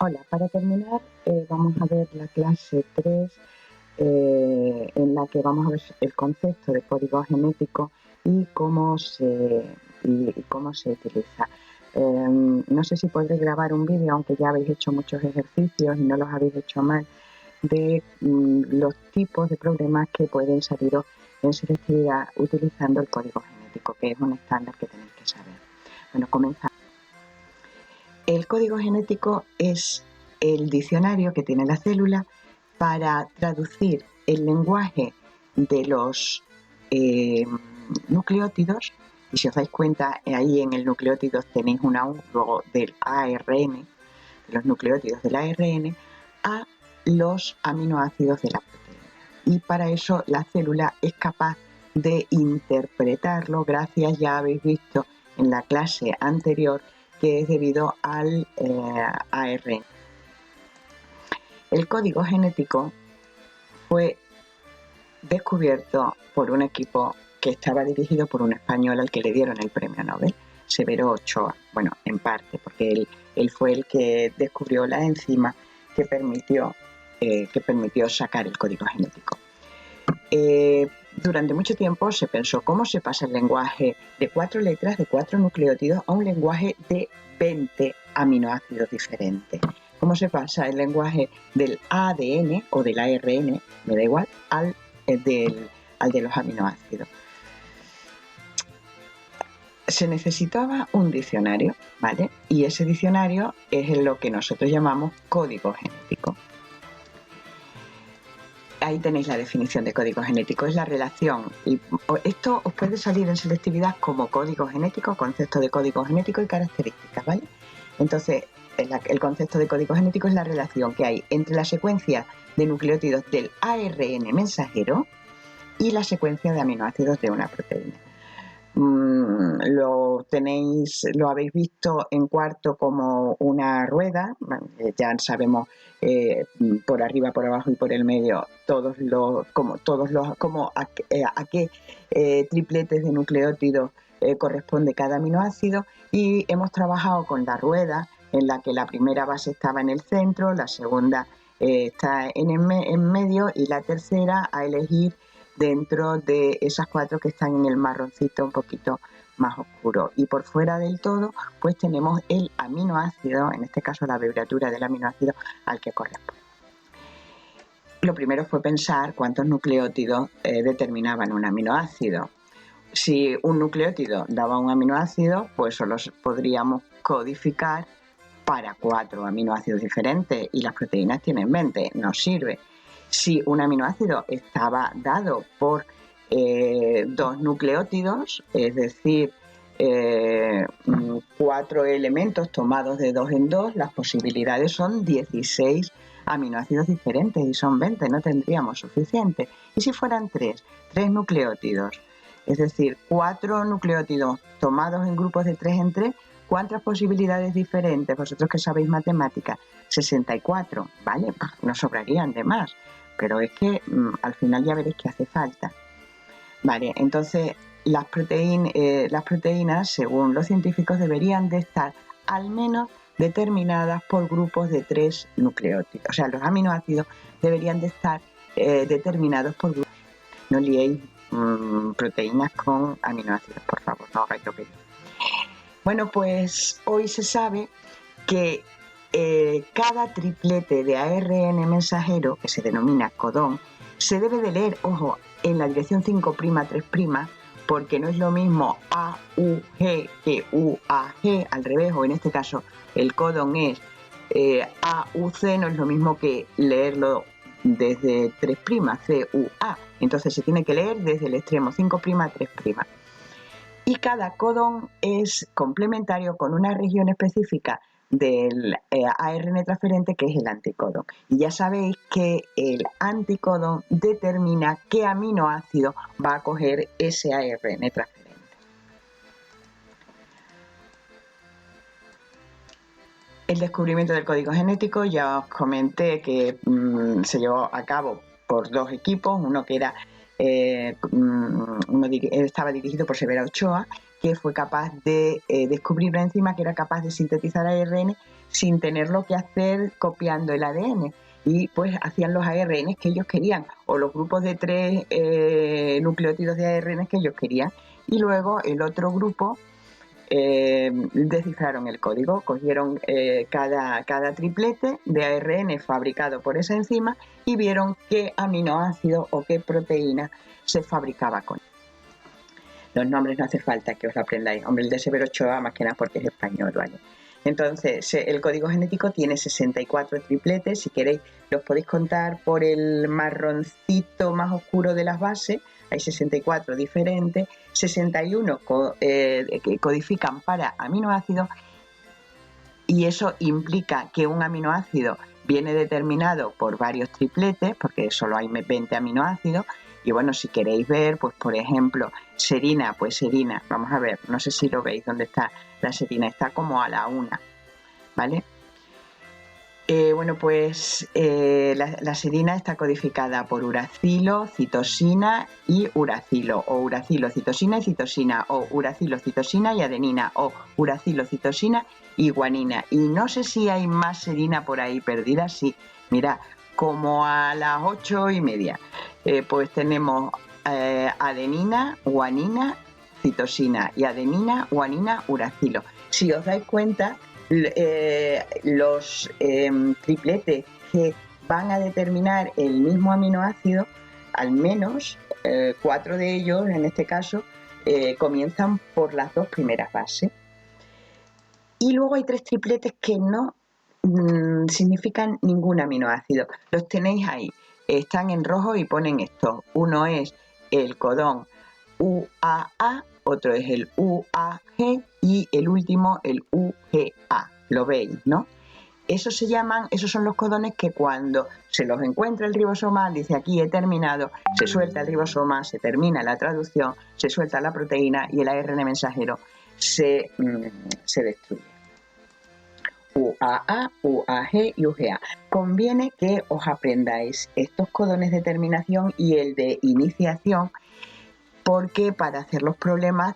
Hola, para terminar vamos a ver la clase 3 en la que vamos a ver el concepto de código genético y cómo se utiliza. No sé si podré grabar un vídeo, aunque ya habéis hecho muchos ejercicios y no los habéis hecho mal, de los tipos de problemas que pueden saliros en selectividad utilizando el código genético, que es un estándar que tenéis que saber. Bueno, comenzamos. El código genético es el diccionario que tiene la célula para traducir el lenguaje de los nucleótidos, y si os dais cuenta, ahí en el nucleótido tenéis una U luego del ARN, de los nucleótidos del ARN, a los aminoácidos de la proteína. Y para eso la célula es capaz de interpretarlo, gracias, ya habéis visto en la clase anterior, que es debido al ARN. El código genético fue descubierto por un equipo que estaba dirigido por un español al que le dieron el premio Nobel, Severo Ochoa. Bueno, en parte, porque él fue el que descubrió la enzima que permitió sacar el código genético. Durante mucho tiempo se pensó cómo se pasa el lenguaje de 4 letras, de 4 nucleótidos, a un lenguaje de 20 aminoácidos diferentes. Cómo se pasa el lenguaje del ADN o del ARN, me da igual, al de los aminoácidos. Se necesitaba un diccionario, ¿vale? Y ese diccionario es lo que nosotros llamamos código genético. Ahí tenéis la definición de código genético, es la relación, y esto os puede salir en selectividad como código genético, concepto de código genético y características, ¿vale? Entonces, el concepto de código genético es la relación que hay entre la secuencia de nucleótidos del ARN mensajero y la secuencia de aminoácidos de una proteína. Lo habéis visto en cuarto como una rueda, ya sabemos por arriba, por abajo y por el medio a qué tripletes de nucleótidos corresponde cada aminoácido, y hemos trabajado con la rueda en la que la primera base estaba en el centro, la segunda está en medio y la tercera a elegir dentro de esas 4 que están en el marroncito un poquito más oscuro. Y por fuera del todo, pues tenemos el aminoácido, en este caso la abreviatura del aminoácido al que corresponde. Lo primero fue pensar cuántos nucleótidos determinaban un aminoácido. Si un nucleótido daba un aminoácido, pues solo podríamos codificar para 4 aminoácidos diferentes y las proteínas tienen 20, nos sirve. Si un aminoácido estaba dado por 2 nucleótidos, es decir, 4 elementos tomados de 2 en 2, las posibilidades son 16 aminoácidos diferentes y son 20, no tendríamos suficiente. Y si fueran 3 nucleótidos, es decir, 4 nucleótidos tomados en grupos de 3 en 3, ¿cuántas posibilidades diferentes? Vosotros que sabéis matemáticas, 64, ¿vale? Nos sobrarían de más, pero es que al final ya veréis que hace falta. Vale, entonces las proteínas, según los científicos, deberían de estar al menos determinadas por grupos de 3 nucleótidos. O sea, los aminoácidos deberían de estar determinados por grupos. No liéis proteínas con aminoácidos, por favor, no hagáis lo que yo. Bueno, pues hoy se sabe que cada triplete de ARN mensajero, que se denomina codón, se debe de leer, ojo, en la dirección 5', 3', porque no es lo mismo AUG que UAG, al revés, o en este caso el codón es AUC, no es lo mismo que leerlo desde 3', CUA. Entonces se tiene que leer desde el extremo 5', 3'. Y cada codón es complementario con una región específica del ARN transferente, que es el anticodón. Y ya sabéis que el anticodón determina qué aminoácido va a coger ese ARN transferente. El descubrimiento del código genético, ya os comenté que se llevó a cabo por 2 equipos, uno que era estaba dirigido por Severo Ochoa, que fue capaz de descubrir una enzima que era capaz de sintetizar ARN sin tenerlo que hacer copiando el ADN. Y pues hacían los ARN que ellos querían, o los grupos de 3 nucleótidos de ARN que ellos querían. Y luego el otro grupo descifraron el código, cogieron cada triplete de ARN fabricado por esa enzima y vieron qué aminoácido o qué proteína se fabricaba con. Los nombres no hace falta que os lo aprendáis. Hombre, el de Severo Ochoa más que nada porque es español, ¿vale? Entonces, el código genético tiene 64 tripletes. Si queréis, los podéis contar por el marroncito más oscuro de las bases. Hay 64 diferentes, 61 que codifican para aminoácidos, y eso implica que un aminoácido viene determinado por varios tripletes, porque solo hay 20 aminoácidos. Y bueno, si queréis ver, pues por ejemplo, serina, pues serina, vamos a ver, no sé si lo veis, ¿dónde está la serina? Está como a la 1, ¿vale? Bueno, pues la serina está codificada por uracilo, citosina y uracilo, o uracilo, citosina y citosina, o uracilo, citosina y adenina, o uracilo, citosina y guanina. Y no sé si hay más serina por ahí perdida, sí, mira, como a las 8:30, pues tenemos adenina, guanina, citosina, y adenina, guanina, uracilo. Si os dais cuenta, los tripletes que van a determinar el mismo aminoácido, al menos 4 de ellos, en este caso, comienzan por las 2 primeras bases. Y luego hay 3 tripletes que no significan ningún aminoácido. Los tenéis ahí, están en rojo y ponen esto. Uno es el codón UAA, otro es el UAG y el último el UGA. Lo veis, ¿no? Esos son los codones que cuando se los encuentra el ribosoma, dice aquí he terminado, se suelta el ribosoma, se termina la traducción, se suelta la proteína y el ARN mensajero se destruye. UAA, UAG y UGA. Conviene que os aprendáis estos codones de terminación y el de iniciación, porque para hacer los problemas,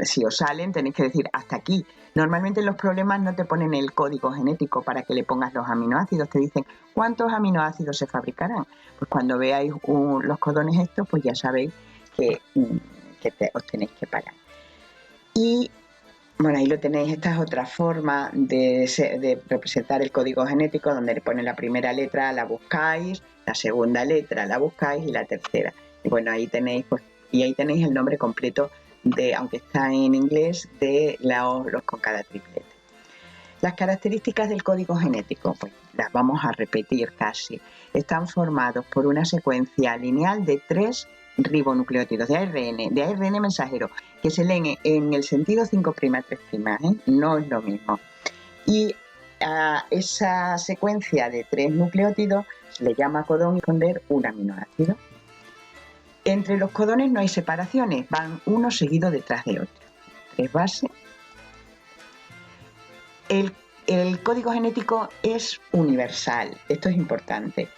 si os salen, tenéis que decir hasta aquí. Normalmente en los problemas no te ponen el código genético para que le pongas los aminoácidos, te dicen cuántos aminoácidos se fabricarán. Pues cuando veáis los codones estos, pues ya sabéis que os tenéis que parar. Y bueno, ahí lo tenéis. Esta es otra forma de representar el código genético, donde le ponen la primera letra, la buscáis, la segunda letra la buscáis y la tercera. Y bueno, ahí tenéis, pues, y ahí tenéis el nombre completo de, aunque está en inglés, de los con cada triplete. Las características del código genético, pues las vamos a repetir casi. Están formados por una secuencia lineal de 3 ribonucleótidos de ARN mensajero, que se leen en el sentido 5', 3', no es lo mismo. Y a esa secuencia de 3 nucleótidos se le llama codón y esconder un aminoácido. Entre los codones no hay separaciones, van uno seguido detrás de otro. 3 bases. El código genético es universal, esto es importante.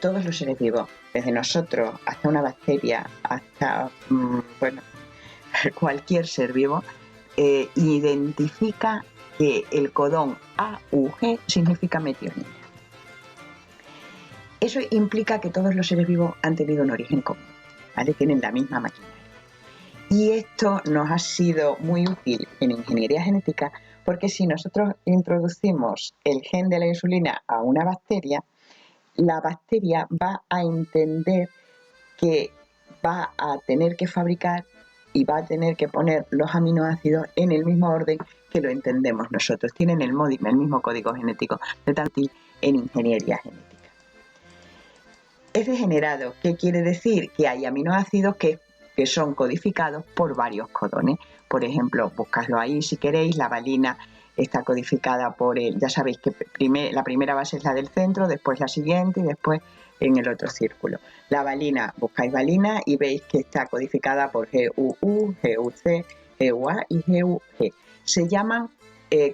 Todos los seres vivos, desde nosotros hasta una bacteria, hasta cualquier ser vivo, identifica que el codón AUG significa metionina. Eso implica que todos los seres vivos han tenido un origen común, ¿vale? Tienen la misma maquinaria. Y esto nos ha sido muy útil en ingeniería genética, porque si nosotros introducimos el gen de la insulina a una bacteria, la bacteria va a entender que va a tener que fabricar y va a tener que poner los aminoácidos en el mismo orden que lo entendemos nosotros. Tienen el mismo código genético, de tanto en ingeniería genética. Es degenerado. ¿Qué quiere decir? Que hay aminoácidos que son codificados por varios codones. Por ejemplo, buscadlo ahí si queréis, la valina está codificada por ya sabéis que la primera base es la del centro, después la siguiente y después en el otro círculo. La valina, buscáis valina y veis que está codificada por GUU, GUC, GUA y GUG. Se llaman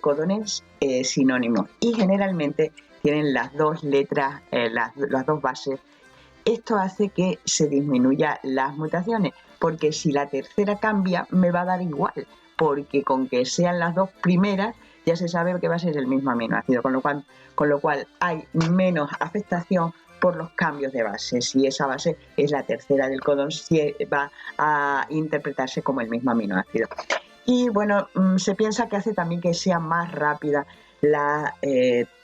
codones sinónimos y generalmente tienen las 2 letras, las 2 bases. Esto hace que se disminuya las mutaciones, porque si la tercera cambia me va a dar igual, porque con que sean las 2 primeras ya se sabe que va a ser el mismo aminoácido, con lo cual hay menos afectación por los cambios de base. Si esa base es la tercera del codón, va a interpretarse como el mismo aminoácido. Y bueno, se piensa que hace también que sea más rápida la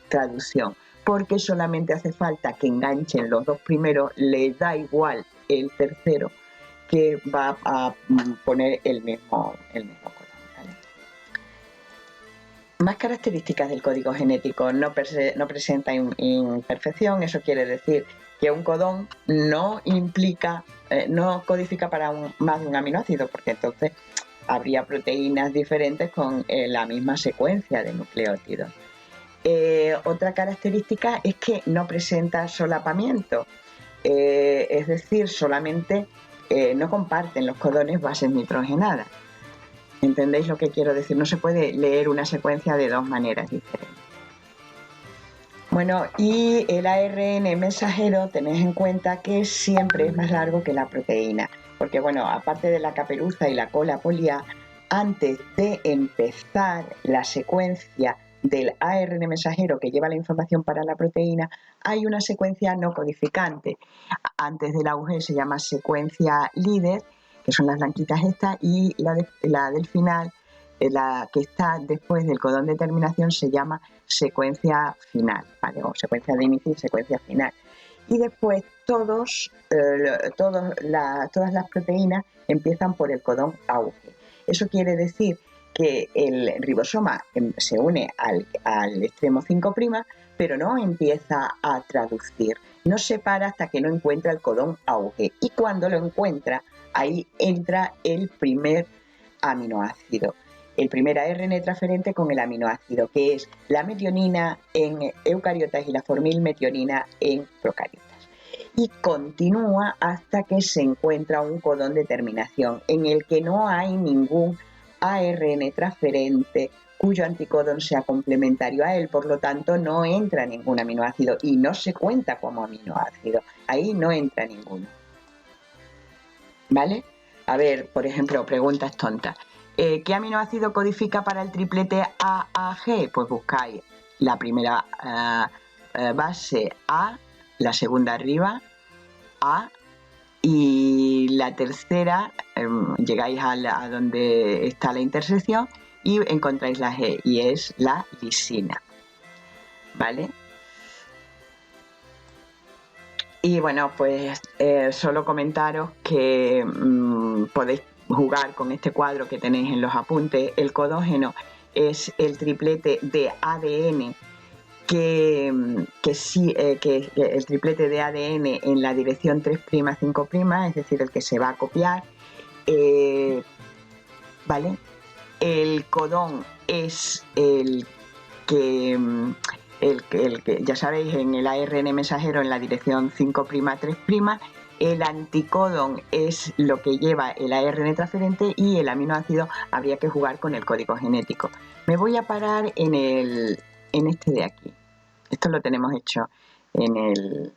traducción, porque solamente hace falta que enganchen los dos primeros, le da igual el tercero, que va a poner el mismo codón, ¿vale? Más características del código genético: no presenta imperfección. Eso quiere decir que un codón no implica, no codifica para más de un aminoácido, porque entonces habría proteínas diferentes con la misma secuencia de nucleótidos. Otra característica es que no presenta solapamiento, es decir, solamente no comparten los codones bases nitrogenadas. ¿Entendéis lo que quiero decir? No se puede leer una secuencia de dos maneras diferentes. Bueno, y el ARN mensajero, tened en cuenta que siempre es más largo que la proteína, porque bueno, aparte de la caperuza y la cola poliar, antes de empezar la secuencia del ARN mensajero que lleva la información para la proteína, hay una secuencia no codificante. Antes del AUG se llama secuencia líder, que son las blanquitas estas, y la del final, la que está después del codón de terminación, se llama secuencia final, ¿vale? O secuencia de inicio y secuencia final. Y después todas las proteínas empiezan por el codón AUG. Eso quiere decir que el ribosoma se une al extremo 5', pero no empieza a traducir, no se para hasta que no encuentra el codón AUG. Y cuando lo encuentra, ahí entra el primer aminoácido, el primer ARN transferente con el aminoácido, que es la metionina en eucariotas y la formilmetionina en procariotas. Y continúa hasta que se encuentra un codón de terminación en el que no hay ningún ARN transferente cuyo anticodón sea complementario a él, por lo tanto no entra ningún aminoácido y no se cuenta como aminoácido, ahí no entra ninguno, ¿vale? A ver, por ejemplo, preguntas tontas. ¿Qué aminoácido codifica para el triplete AAG? Pues buscáis la primera base A, la segunda arriba A, y la tercera, llegáis a donde está la intersección y encontráis la G, y es la lisina, ¿vale? Y bueno, pues solo comentaros que podéis jugar con este cuadro que tenéis en los apuntes. El codógeno es el triplete de ADN que el triplete de ADN en la dirección 3', 5', es decir, el que se va a copiar, ¿vale? El codón es el que, ya sabéis, en el ARN mensajero en la dirección 5', 3', el anticodón es lo que lleva el ARN transferente y el aminoácido habría que jugar con el código genético. Me voy a parar en este de aquí. Esto lo tenemos hecho en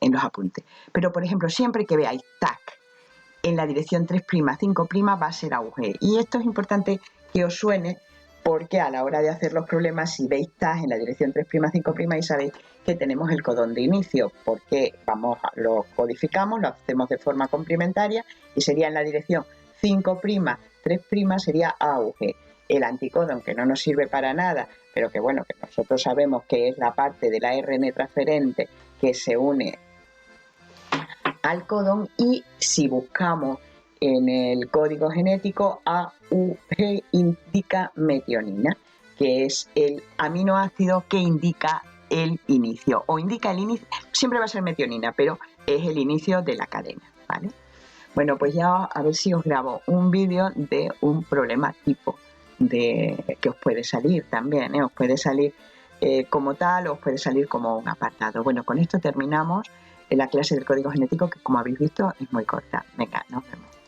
los apuntes. Pero, por ejemplo, siempre que veáis TAC en la dirección 3', 5', va a ser AUG. Y esto es importante que os suene, porque a la hora de hacer los problemas, si veis TAC en la dirección 3', 5', y sabéis que tenemos el codón de inicio, porque lo codificamos, lo hacemos de forma complementaria y sería en la dirección 5', 3', sería AUG. El anticodón, que no nos sirve para nada, pero que bueno, que nosotros sabemos que es la parte del ARN transferente que se une al codón, y si buscamos en el código genético, AUG indica metionina, que es el aminoácido que indica el inicio, o indica el inicio, siempre va a ser metionina, pero es el inicio de la cadena, ¿vale? Bueno, pues ya a ver si os grabo un vídeo de un problema tipo que os puede salir también, os puede salir como tal o os puede salir como un apartado. Bueno, con esto terminamos la clase del código genético, que como habéis visto es muy corta. Venga, nos vemos.